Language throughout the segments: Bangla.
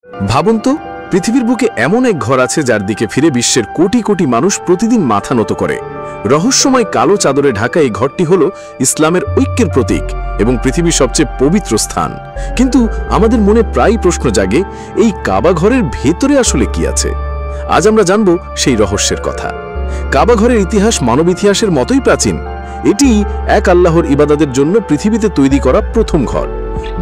ভাবুন তো, পৃথিবীর বুকে এমন এক ঘর আছে যার দিকে ফিরে বিশ্বের কোটি কোটি মানুষ প্রতিদিন মাথা নত করে। রহস্যময় কালো চাদরে ঢাকা এই ঘরটি হল ইসলামের ঐক্যের প্রতীক এবং পৃথিবীর সবচেয়ে পবিত্র স্থান। কিন্তু আমাদের মনে প্রায়ই প্রশ্ন জাগে, এই কাবা ঘরের ভেতরে আসলে কি আছে? আজ আমরা জানব সেই রহস্যের কথা। কাবা ঘরের ইতিহাস মানব ইতিহাসের মতোই প্রাচীন। এটি এক আল্লাহর ইবাদতের জন্য পৃথিবীতে তৈরি করা প্রথম ঘর।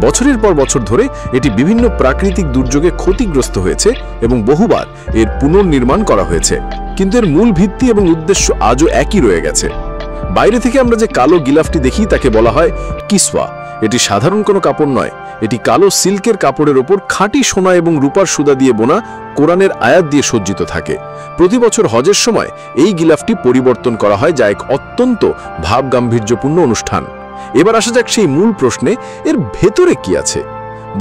বছরের পর বছর ধরে এটি বিভিন্ন প্রাকৃতিক দুর্যোগে ক্ষতিগ্রস্ত হয়েছে এবং বহুবার এর পুনর্নির্মাণ করা হয়েছে, কিন্তু এর মূল ভিত্তি এবং উদ্দেশ্য আজও একই রয়ে গেছে। বাইরে থেকে আমরা যে কালো গিলাফটি দেখি তাকে বলা হয় কিসওয়া। এটি সাধারণ কোনো কাপড় নয়, এটি কালো সিল্কের কাপড়ের ওপর খাঁটি সোনা এবং রূপার সুতা দিয়ে বোনা কোরআনের আয়াত দিয়ে সজ্জিত থাকে। প্রতি বছর হজের সময় এই গিলাফটি পরিবর্তন করা হয়, যা এক অত্যন্ত ভাবগাম্ভীর্যপূর্ণ অনুষ্ঠান। এবার আসা যাক সেই মূল প্রশ্নে, এর ভেতরে কি আছে?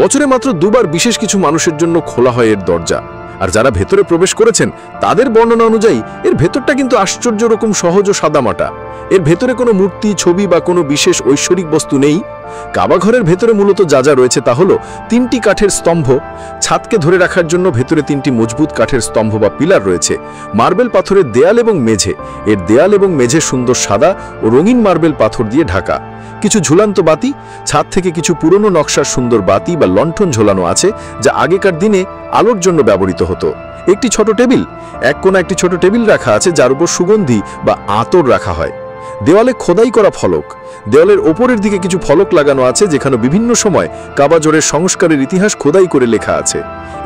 বছরে মাত্র দুবার বিশেষ কিছু মানুষের জন্য খোলা হয় এর দরজা, আর যারা ভেতরে প্রবেশ করেছেন তাদের বর্ণনা অনুযায়ী এর ভেতরটা কিন্তু আশ্চর্য রকম সহজ ও সাদামাটা। এর ভেতরে কোনো মূর্তি, ছবি বা কোনো বিশেষ ঐশ্বরিক বস্তু নেই। কাবা ঘরের ভেতরে মূলত যা যা রয়েছে তা হলো 3টি কাঠের স্তম্ভ, ছাদকে ধরে রাখার জন্য ভেতরে 3টি মজবুত কাঠের স্তম্ভ বা পিলার রয়েছে, মার্বেল পাথরের দেয়াল এবং মেঝে। এর দেয়াল এবং মেঝে সুন্দর সাদা ও রঙিন মার্বেল পাথর দিয়ে ঢাকা। কিছু ঝুলান্ত বাতি, ছাদ থেকে কিছু পুরনো নকশার সুন্দর বাতি বা লণ্ঠন ঝোলানো আছে, যা আগেকার দিনে আলোর জন্য ব্যবহৃত হতো। একটি ছোট টেবিল, এক কোণা একটি ছোট টেবিল রাখা আছে যার উপর সুগন্ধি বা আতর রাখা হয়। দেওয়ালে খোদাই করা ফলক, দেওয়ালের ওপরের দিকে কিছু ফলক লাগানো আছে যেখানে বিভিন্ন সময় কাবা ঘরের সংস্কারের ইতিহাস খোদাই করে লেখা আছে।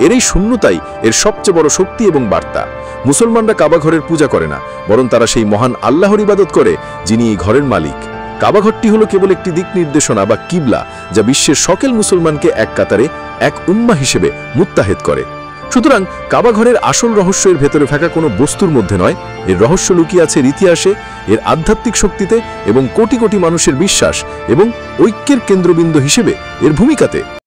এর এই শূন্যতাই এর সবচেয়ে বড় শক্তি এবং বার্তা। মুসলমানরা কাবা ঘরের পূজা করে না, বরং তারা সেই মহান আল্লাহর ইবাদত করে যিনি এই ঘরের মালিক। কাবা ঘরটি হলো কেবল একটি দিক নির্দেশনা বা কিবলা, যা বিশ্বের সকল মুসলমানকে এক কাতারে এক উম্মাহ হিসেবে মুত্তাহেদ করে। সুতরাং কাবা ঘরের আসল রহস্য এর ভেতরে থাকা কোনো বস্তুর মধ্যে নয়, এর রহস্য লুকিয়ে আছে এর ইতিহাসে, এর আধ্যাত্মিক শক্তিতে এবং কোটি কোটি মানুষের বিশ্বাস এবং ঐক্যের কেন্দ্রবিন্দু হিসেবে এর ভূমিকাতে।